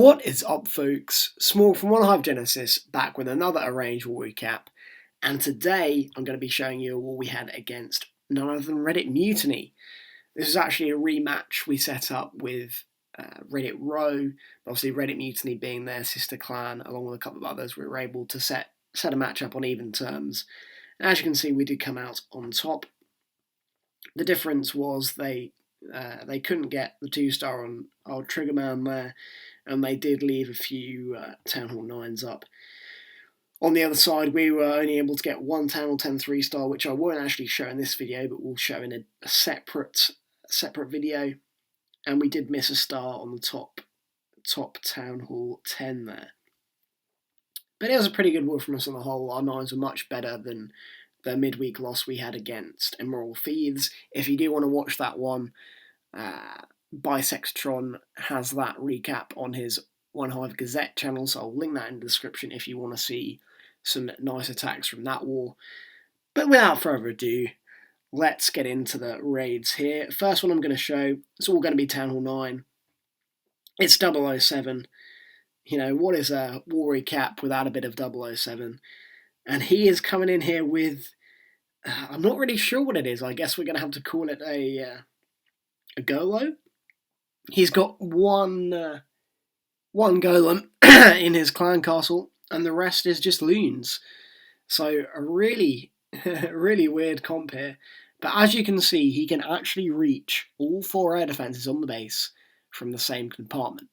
What is up, folks? Small from OneHive Genesis, back with another arranged war recap, and today I'm going to be showing you a war we had against none other than Reddit Mutiny. This is actually a rematch we set up with Reddit Row, obviously Reddit Mutiny being their sister clan, along with a couple of others. We were able to set a match up on even terms. And as you can see, we did come out on top. The difference was they couldn't get the 2-star on old Triggerman there, and they did leave a few Town Hall 9s up. On the other side, we were only able to get one Town Hall 10 3-star, which I won't actually show in this video, but we'll show in a separate video. And we did miss a star on the top Town Hall 10 there. But it was a pretty good war from us on the whole. Our 9s were much better than the midweek loss we had against Immoral Thieves. If you do want to watch that one, Bisextron has that recap on his OneHive Gazette channel, so I'll link that in the description if you want to see some nice attacks from that war. But without further ado, let's get into the raids here. First one I'm going to show, it's all going to be Town Hall 9. It's 007. You know, what is a war recap without a bit of 007? And he is coming in here with, I'm not really sure what it is. I guess we're going to have to call it a Golo. He's got one golem in his clan castle, and the rest is just loons. So a really, really weird comp here. But as you can see, he can actually reach all 4 air defences on the base from the same compartment.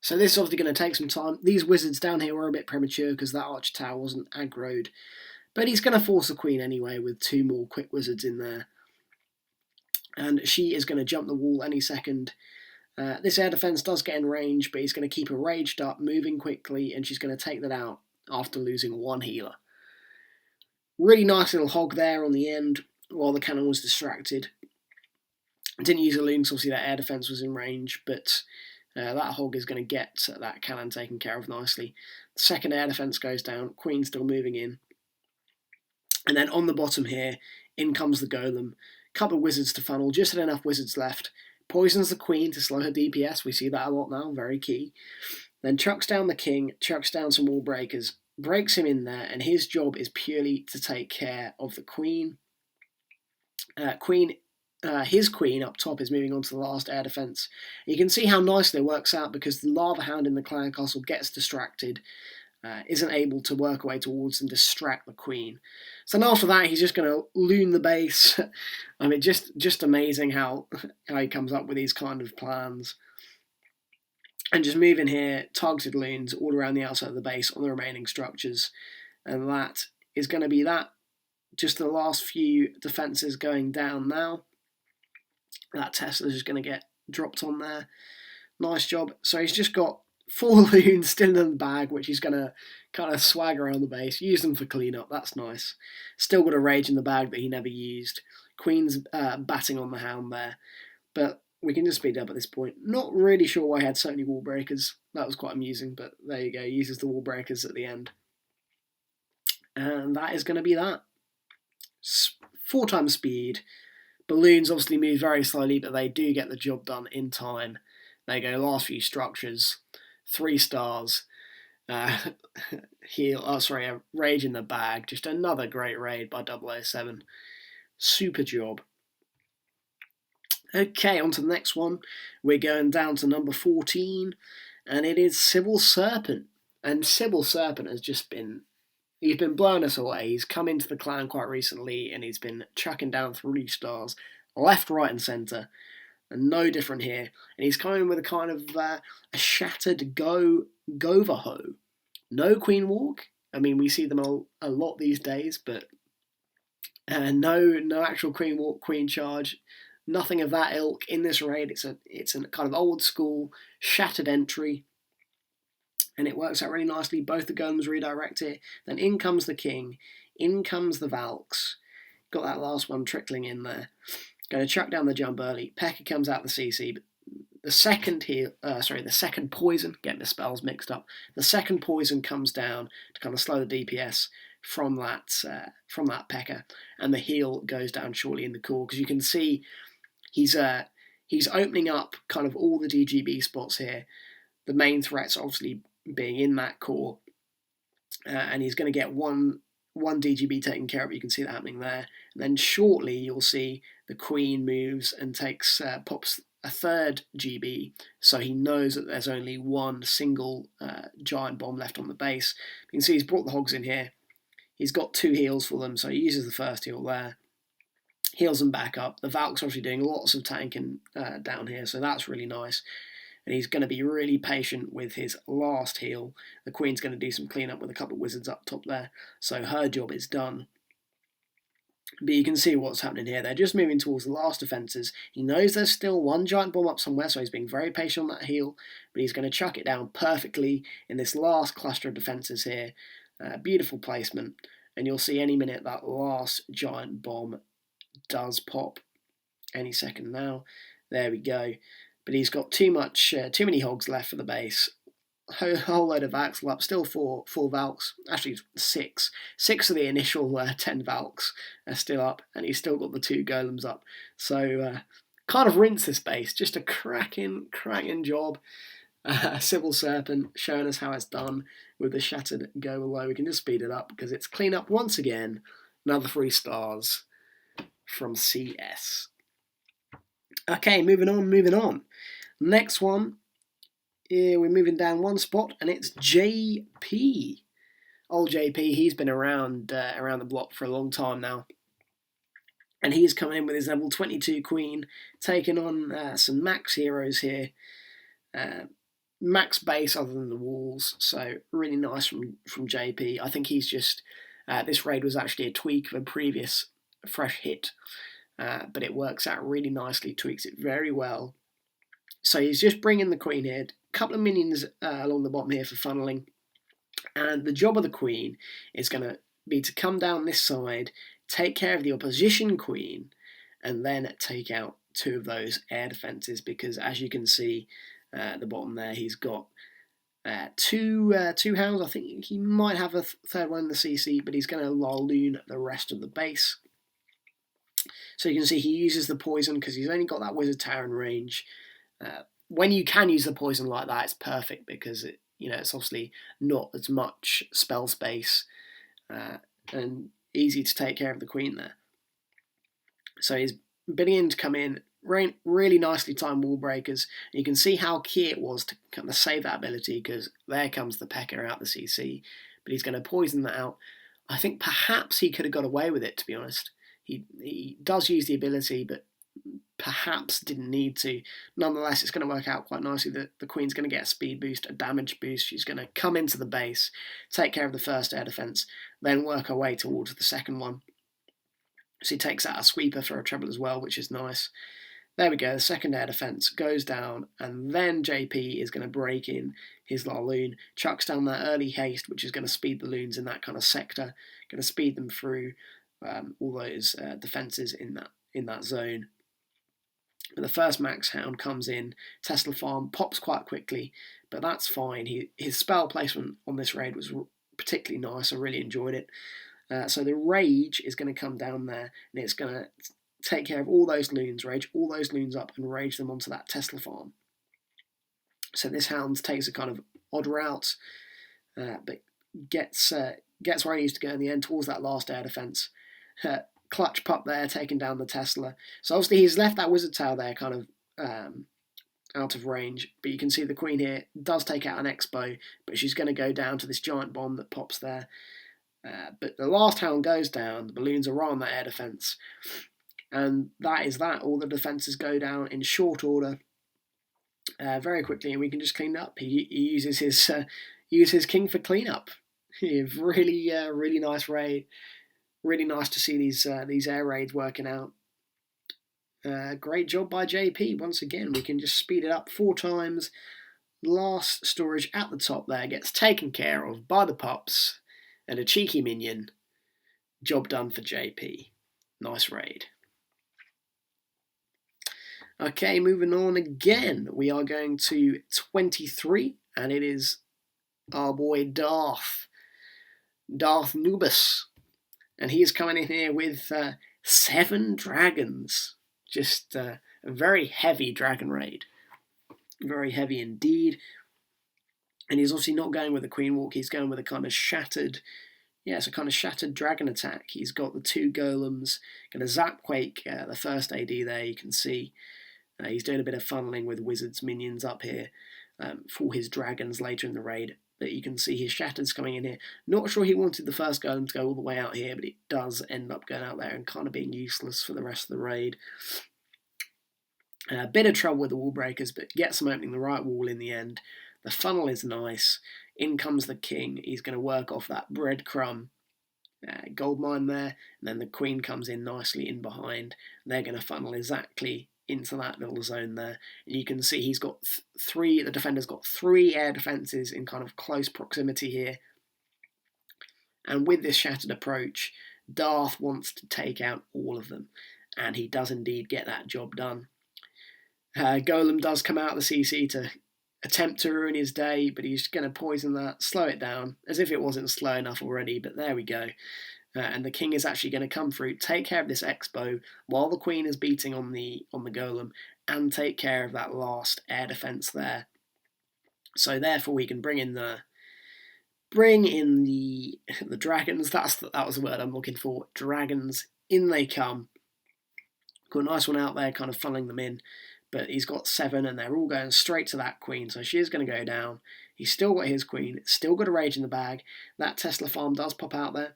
So this is obviously going to take some time. These wizards down here were a bit premature because that archer tower wasn't aggroed. But he's going to force the queen anyway with 2 more quick wizards in there. And she is going to jump the wall any second. This air defense does get in range, but he's going to keep her raged up, moving quickly, and she's going to take that out after losing 1 healer. Really nice little hog there on the end while the cannon was distracted. Didn't use a loon because obviously that air defense was in range, but that hog is going to get that cannon taken care of nicely. The second air defense goes down, queen still moving in. And then on the bottom here, in comes the golem. Couple of wizards to funnel, just had enough wizards left. Poisons the queen to slow her DPS, we see that a lot now, very key. Then chucks down the king, chucks down some wall breakers, breaks him in there, and his job is purely to take care of the queen. His queen up top is moving on to the last air defense. You can see how nicely it works out because the lava hound in the clan castle gets distracted, isn't able to work away towards and distract the queen. So then after that, he's just going to loon the base. I mean, just amazing how he comes up with these kind of plans. And just move in here, targeted loons all around the outside of the base on the remaining structures. And that is going to be that. Just the last few defences going down now. That Tesla's just going to get dropped on there. Nice job. So he's just got 4 loons still in the bag, which he's going to kind of swag around the base, use them for cleanup, that's nice. Still got a rage in the bag that he never used. Queen's batting on the hound there, but we can just speed up at this point. Not really sure why he had so many wall breakers. That was quite amusing, but there you go, he uses the wall breakers at the end. And that is going to be that. 4 times speed. Balloons obviously move very slowly, but they do get the job done in time. There you go, last few structures. 3 stars. Rage in the bag. Just another great raid by 007. Super job. Okay, on to the next one. We're going down to number 14, and it is Civil Serpent. And Civil Serpent has just been... He's been blowing us away. He's come into the clan quite recently, and he's been chucking down 3 stars, left, right, and centre. And no different here. And he's coming with a kind of a shattered Govalo. No queen walk. I mean, we see them a lot these days, but no actual queen walk, queen charge. Nothing of that ilk in this raid. It's a kind of old school shattered entry. And it works out really nicely. Both the golems redirect it. Then in comes the king. In comes the Valks. Got that last one trickling in there. Going to chuck down the jump early. Pekka comes out the CC. But the second poison. Get my spells mixed up. The second poison comes down to kind of slow the DPS from that Pekka, and the heal goes down shortly in the core because you can see he's opening up kind of all the DGB spots here. The main threats obviously being in that core, and he's going to get one DGB taken care of. You can see that happening there. And then shortly you'll see the queen moves and pops a third GB, so he knows that there's only one single giant bomb left on the base. You can see he's brought the hogs in here. He's got 2 heals for them, so he uses the first heal there, heals them back up. The Valk's obviously doing lots of tanking down here, so that's really nice. And he's going to be really patient with his last heal. The Queen's going to do some cleanup with a couple of wizards up top there, so her job is done. But you can see what's happening here. They're just moving towards the last defences. He knows there's still one giant bomb up somewhere, so he's being very patient on that heal. But he's going to chuck it down perfectly in this last cluster of defences here. Beautiful placement. And you'll see any minute that last giant bomb does pop. Any second now. There we go. But he's got too many hogs left for the base. A whole load of Valks up, still four Valks, actually 6. 6 of the initial 10 Valks are still up, and he's still got the 2 golems up. So kind of rinse this base, just a cracking job. Civil Serpent showing us how it's done with the shattered Golo. We can just speed it up because it's clean up once again. Another 3 stars from CS. Okay, moving on. Next one. Here we're moving down one spot, and it's JP. Old JP, he's been around the block for a long time now. And he's coming in with his level 22 Queen, taking on some max heroes here. Max base other than the walls, so really nice from JP. I think he's just... this raid was actually a tweak of a previous fresh hit, but it works out really nicely, tweaks it very well. So he's just bringing the Queen here. Couple of minions along the bottom here for funneling, and the job of the Queen is going to be to come down this side, take care of the opposition Queen, and then take out 2 of those air defences, because as you can see at the bottom there, he's got 2 hounds. I think he might have a third one in the CC, but he's going to Laloon the rest of the base. So you can see he uses the poison because he's only got that wizard tower in range. When you can use the poison like that, it's perfect because it's obviously not as much spell space and easy to take care of the Queen there. So he's beginning to come in, really nicely timed wall breakers. And you can see how key it was to kind of save that ability because there comes the Pecker out the CC, but he's going to poison that out. I think perhaps he could have got away with it, to be honest. He does use the ability, but perhaps didn't need to. Nonetheless, it's going to work out quite nicely that the Queen's going to get a speed boost, a damage boost. She's going to come into the base, take care of the first air defense, then work her way towards the second one. So he takes out a sweeper for a treble as well, which is nice. There we go, the second air defense goes down, and then JP is going to break in his Laloon, chucks down that early haste, which is going to speed the loons in that kind of sector, going to speed them through all those defences in that zone. But the first Max Hound comes in, Tesla Farm pops quite quickly, but that's fine. His spell placement on this raid was particularly nice. I really enjoyed it. So the Rage is going to come down there, and it's going to take care of all those loons, rage all those loons up, and rage them onto that Tesla Farm. So this Hound takes a kind of odd route, but gets where he needs to go in the end towards that last air defense. Clutch pup there, taking down the Tesla. So obviously he's left that wizard tower there kind of out of range, but you can see the Queen here does take out an Expo, but she's going to go down to this giant bomb that pops there. But the last Hound goes down, the balloons are on that air defense, and that is that. All the defences go down in short order very quickly, and we can just clean up. He uses his king for cleanup. Really nice raid. Really nice to see these air raids working out. Great job by JP. Once again, we can just speed it up 4 times. Last storage at the top there gets taken care of by the pups and a cheeky minion. Job done for JP. Nice raid. Okay, moving on again. We are going to 23, and it is our boy Darth Nubus. And he is coming in here with 7 dragons. Just a very heavy dragon raid. Very heavy indeed. And he's obviously not going with a queen walk, he's going with a kind of shattered, it's a kind of shattered dragon attack. He's got the 2 golems, going to zap quake the first AD there, you can see. He's doing a bit of funneling with wizards minions up here for his dragons later in the raid. But you can see his shatters coming in here. Not sure he wanted the first golem to go all the way out here, but it does end up going out there and kind of being useless for the rest of the raid. A bit of trouble with the wall breakers, but gets them opening the right wall in the end. The funnel is nice. In comes the king. He's going to work off that breadcrumb gold mine there, and then the queen comes in nicely in behind. They're going to funnel exactly into that little zone there. And you can see he's got the defender's got 3 air defences in kind of close proximity here. And with this shattered approach, Darth wants to take out all of them, and he does indeed get that job done. Golem does come out of the CC to attempt to ruin his day, but he's going to poison that, slow it down, as if it wasn't slow enough already, but there we go. And the king is actually going to come through, take care of this expo, while the queen is beating on the golem, and take care of that last air defense there. So therefore we can bring in the dragons. That was the word I'm looking for. Dragons, in they come. Got a nice one out there, kind of funneling them in. But he's got 7 and they're all going straight to that queen, so she is going to go down. He's still got his queen, still got a rage in the bag. That Tesla farm does pop out there.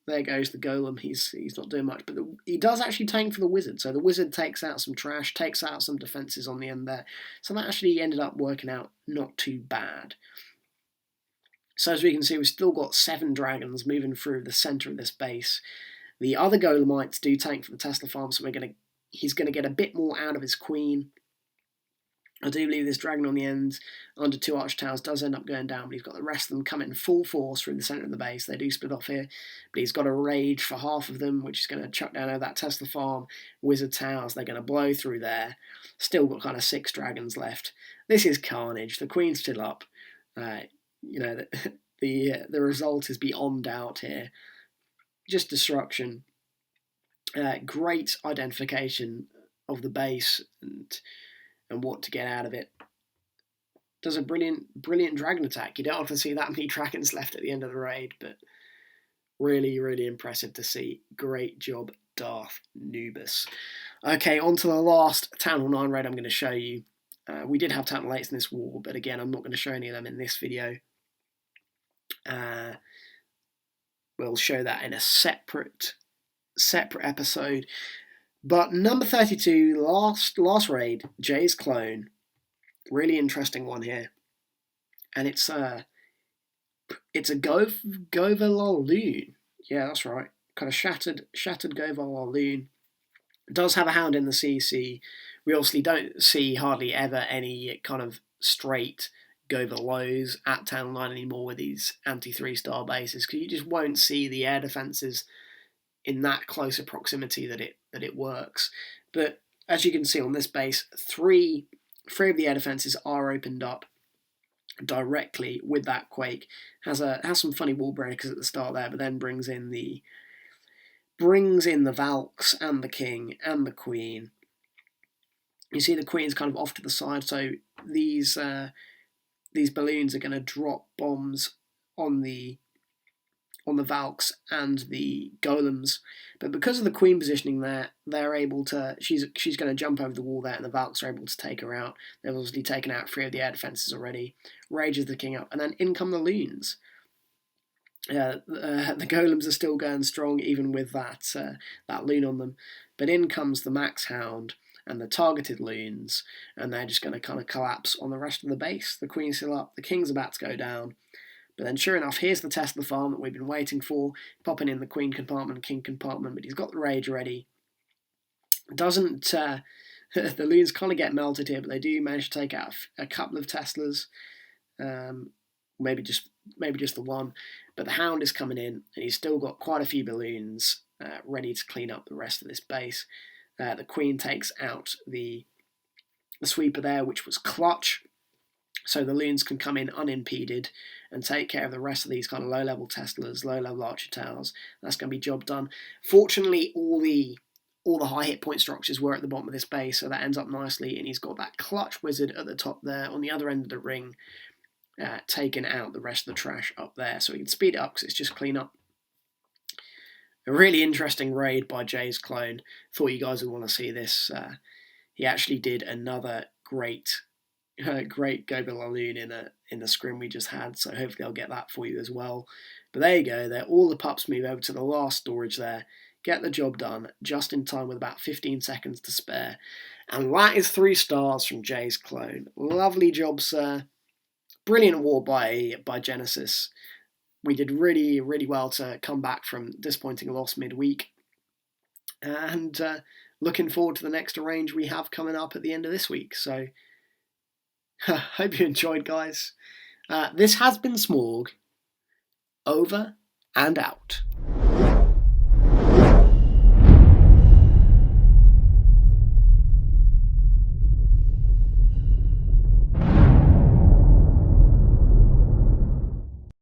There goes the golem. He's not doing much, but he does actually tank for the wizard. So the wizard takes out some trash, takes out some defences on the end there. So that actually ended up working out not too bad. So as we can see, we've still got 7 dragons moving through the centre of this base. The other golemites do tank for the Tesla farm, so he's going to get a bit more out of his queen. I do believe this dragon on the end, under 2 arch towers, does end up going down, but he's got the rest of them coming full force through the centre of the base. They do split off here, but he's got a rage for half of them, which is going to chuck down over that Tesla farm, wizard towers. They're going to blow through there. Still got kind of 6 dragons left. This is carnage. The queen's still up. The result is beyond doubt here. Just destruction. Great identification of the base and what to get out of it. Does a brilliant dragon attack. You don't often see that many dragons left at the end of the raid, but really, really impressive to see. Great job, Darth Nubus. Okay, on to the last Town Hall 9 raid I'm going to show you. We did have Town Hall 8s in this war, but again, I'm not going to show any of them in this video. We'll show that in a separate episode. But number 32, last raid, Jay's clone. Really interesting one here. And it's a Govalo loon. Yeah, that's right. Kind of shattered Govalo loon. It does have a hound in the CC. We obviously don't see hardly ever any kind of straight Govalos at Town 9 anymore with these anti-3-star bases, because you just won't see the air defences in that closer proximity that it works. But as you can see on this base, three of the air defences are opened up directly with that quake. Has some funny wall breakers at the start there, but then brings in the Valks and the king and the queen. You see the queen's kind of off to the side, so these balloons are going to drop bombs on the Valks and the golems, but because of the queen positioning there, they're able to. She's going to jump over the wall there, and the Valks are able to take her out. They've obviously taken out 3 of the air defences already. Rages the king up, and then in come the loons. The golems are still going strong, even with that loon on them. But in comes the max hound and the targeted loons, and they're just going to kind of collapse on the rest of the base. The queen's still up. The king's about to go down. But then sure enough, here's the Tesla farm that we've been waiting for, popping in the queen compartment, king compartment, but he's got the rage ready. Doesn't the loons kind of get melted here, but they do manage to take out a couple of Teslas, maybe just the one. But the hound is coming in, and he's still got quite a few balloons ready to clean up the rest of this base. The queen takes out the sweeper there, which was clutch. So the loons can come in unimpeded and take care of the rest of these kind of low-level Teslas, low-level archer towers. That's going to be job done. Fortunately, all the high hit point structures were at the bottom of this base, so that ends up nicely. And he's got that clutch wizard at the top there on the other end of the ring. taken out the rest of the trash up there. So we can speed it up because it's just clean up. A really interesting raid by Jay's clone. Thought you guys would want to see this. He actually did another great Govalo in the scrim we just had, so hopefully I'll get that for you as well. But there you go, there all the pups move over to the last storage there, get the job done just in time with about 15 seconds to spare. And that is 3 stars from Jay's clone. Lovely job, sir. Brilliant war by Genesis. We did really, really well to come back from disappointing loss midweek. And looking forward to the next arrange we have coming up at the end of this week. So hope you enjoyed, guys. This has been Smorg. Over and out.